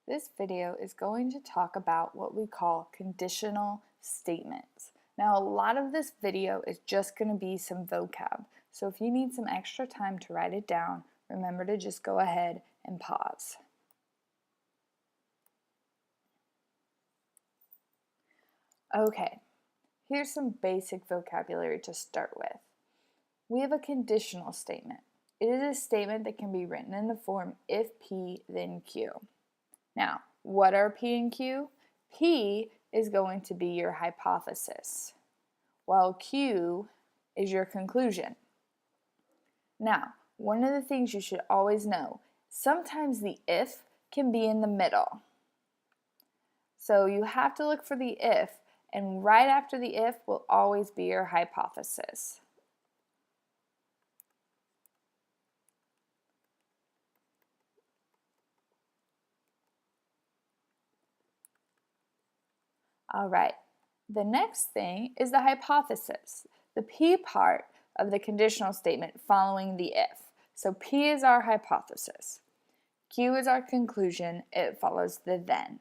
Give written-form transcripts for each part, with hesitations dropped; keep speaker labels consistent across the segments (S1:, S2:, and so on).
S1: This video is going to talk about what we call conditional statements. Now, a lot of this video is just going to be some vocab, so if you need some extra time to write it down, remember to just go ahead and pause. Okay, here's some basic vocabulary to start with. We have a conditional statement. It is a statement that can be written in the form if P, then Q. Now, what are P and Q? P is going to be your hypothesis, while Q is your conclusion. Now, one of the things you should always know, sometimes the if can be in the middle. So you have to look for the if, and right after the if will always be your hypothesis. All right, the next thing is the hypothesis, the P part of the conditional statement following the if. So P is our hypothesis. Q is our conclusion. It follows the then.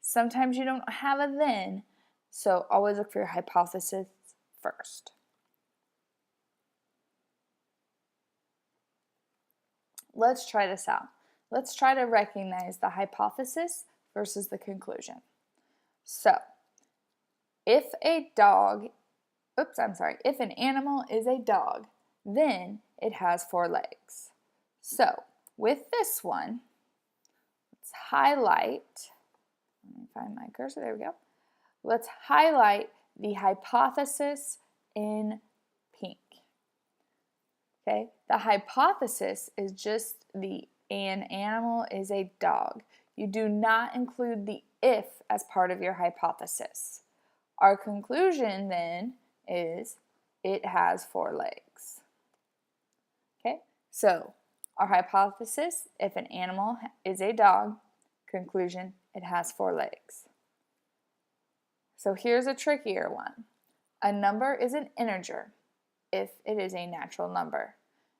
S1: Sometimes you don't have a then, so always look for your hypothesis first. Let's try this out. Let's try to recognize the hypothesis versus the conclusion. So, if an animal is a dog, then it has 4 legs. So, with this one, let's highlight, let me find my cursor, there we go. Let's highlight the hypothesis in pink. Okay, the hypothesis is just an animal is a dog. You do not include the if as part of your hypothesis. Our conclusion then is it has 4 legs. Okay, so our hypothesis, if an animal is a dog, conclusion, it has 4 legs. So here's a trickier one. A number is an integer if it is a natural number.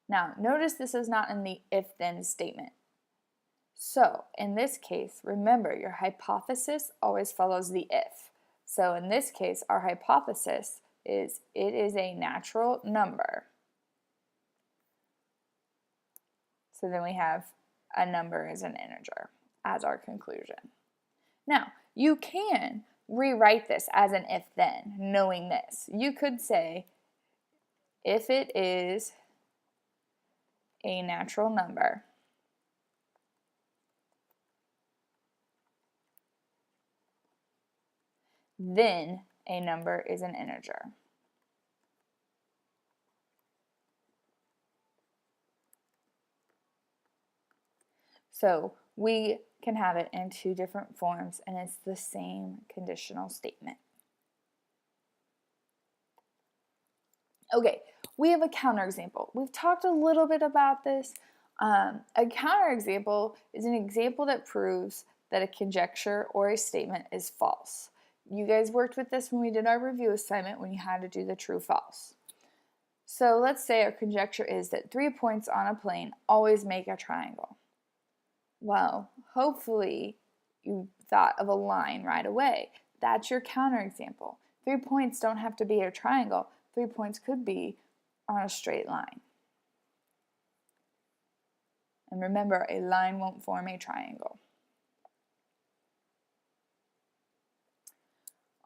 S1: Now, notice this is not in the if-then statement. So, in this case, remember your hypothesis always follows the if. So, in this case, our hypothesis is it is a natural number. So then we have a number is an integer as our conclusion. Now, you can rewrite this as an if-then, knowing this. You could say, if it is a natural number, then a number is an integer. So we can have it in 2 different forms, and it's the same conditional statement. Okay, we have a counterexample. We've talked a little bit about this. A counterexample is an example that proves that a conjecture or a statement is false. You guys worked with this when we did our review assignment when you had to do the true-false. So let's say our conjecture is that 3 points on a plane always make a triangle. Well, hopefully you thought of a line right away. That's your counterexample. 3 points don't have to be a triangle. 3 points could be on a straight line. And remember, a line won't form a triangle.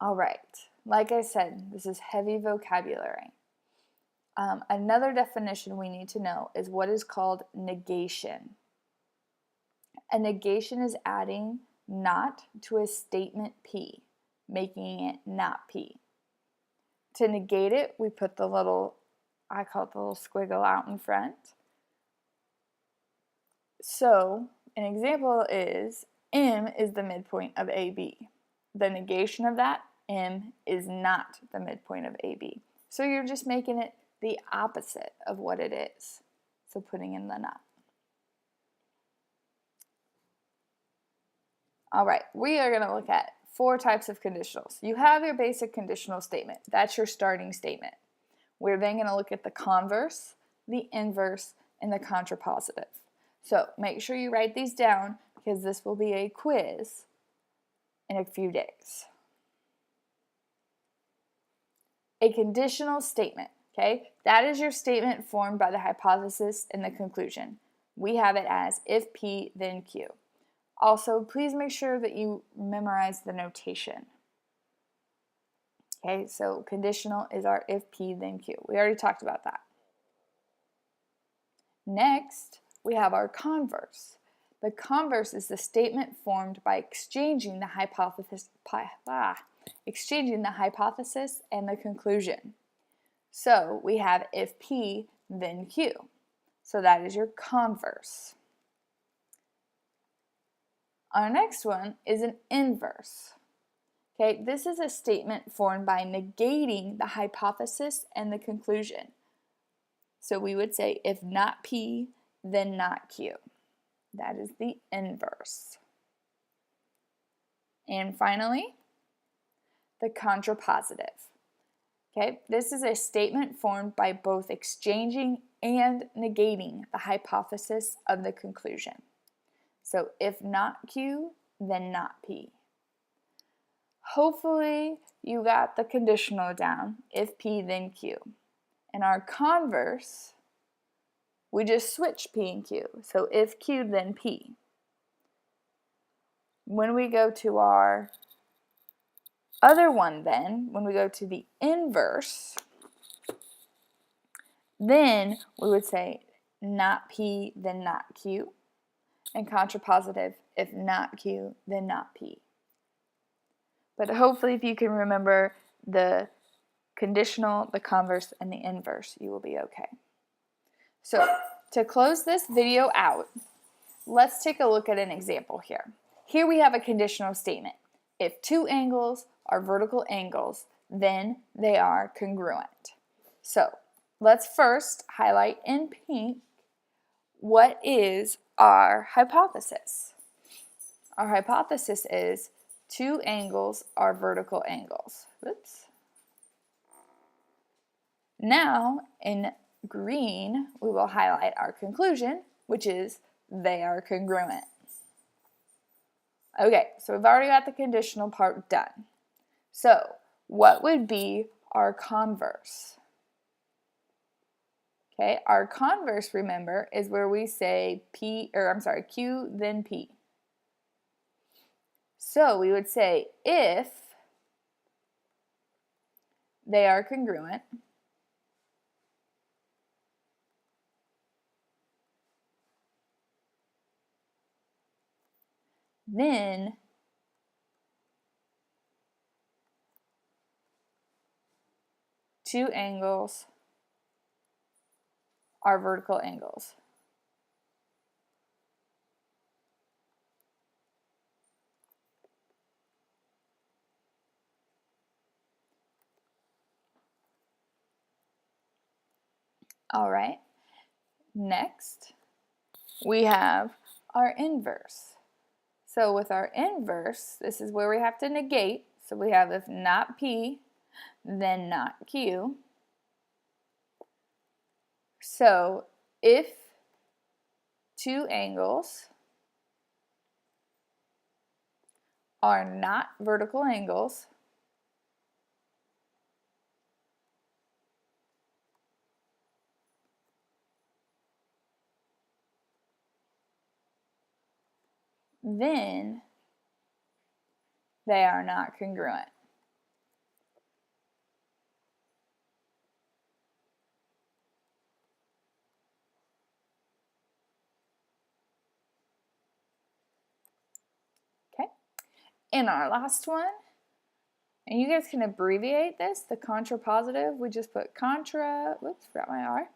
S1: All right, like I said, this is heavy vocabulary. Another definition we need to know is what is called negation. A negation is adding not to a statement P, making it not P. To negate it, we put the little, I call it the little squiggle out in front. So, an example is M is the midpoint of AB. The negation of that, M is not the midpoint of AB. So you're just making it the opposite of what it is. So putting in the not. All right, we are going to look at 4 types of conditionals. You have your basic conditional statement. That's your starting statement. We're then going to look at the converse, the inverse, and the contrapositive. So make sure you write these down because this will be a quiz in a few days. A conditional statement, okay? That is your statement formed by the hypothesis and the conclusion. We have it as if P, then Q. Also, please make sure that you memorize the notation. Okay, so conditional is our if P, then Q. We already talked about that. Next, we have our converse. The converse is the statement formed by exchanging the hypothesis and the conclusion. So we have if P, then Q. So that is your converse. Our next one is an inverse. Okay, this is a statement formed by negating the hypothesis and the conclusion. So we would say if not P, then not Q. That is the inverse. And finally, the contrapositive. Okay, this is a statement formed by both exchanging and negating the hypothesis of the conclusion. So if not Q, then not P. Hopefully you got the conditional down, if P, then Q. And our converse, we just switch P and Q. So if Q, then P. When we go to our other one then, when we go to the inverse, then we would say not P, then not Q. And contrapositive, if not Q, then not P. But hopefully if you can remember the conditional, the converse, and the inverse, you will be okay. So to close this video out, let's take a look at an example here. Here we have a conditional statement. If two angles are vertical angles, then they are congruent. So let's first highlight in pink what is our hypothesis. Our hypothesis is two angles are vertical angles. Oops. Now, in green, we will highlight our conclusion, which is they are congruent. Okay, so we've already got the conditional part done. So, what would be our converse? Okay, our converse, remember, is where we say Q, then P. So, we would say if they are congruent, then two angles are vertical angles. All right, next we have our inverse. So with our inverse, this is where we have to negate. So we have if not P, then not Q. So if two angles are not vertical angles, then they are not congruent. Okay, and our last one, and you guys can abbreviate this, the contrapositive, we just put contra, whoops, forgot my R,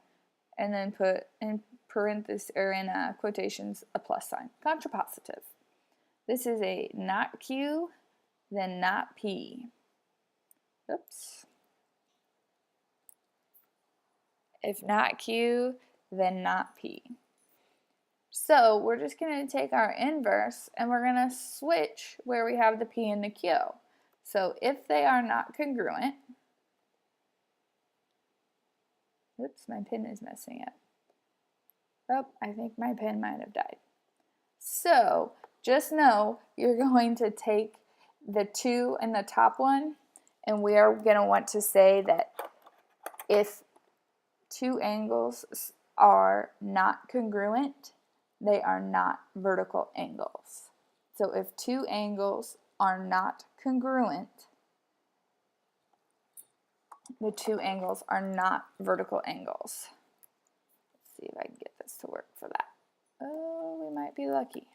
S1: and then put in parentheses or in quotations a plus sign, contrapositive. This is a not Q, then not P. Oops. If not Q, then not P. So we're just going to take our inverse and we're going to switch where we have the P and the Q. So if they are not congruent, oops, my pen is messing up. Oh, I think my pen might have died. So just know you're going to take the 2 in the top one, and we are going to want to say that if 2 angles are not congruent, they are not vertical angles. So if 2 angles are not congruent, the 2 angles are not vertical angles. Let's see if I can get this to work for that. Oh, we might be lucky.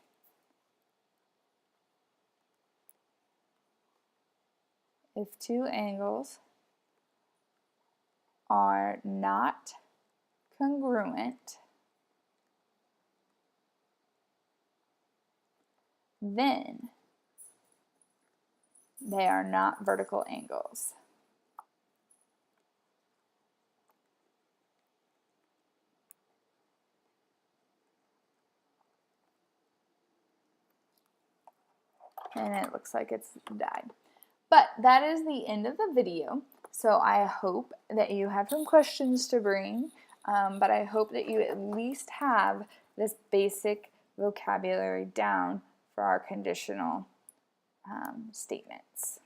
S1: If 2 angles are not congruent, then they are not vertical angles. And it looks like it's died. But that is the end of the video. So I hope that you have some questions to bring, but I hope that you at least have this basic vocabulary down for our conditional statements.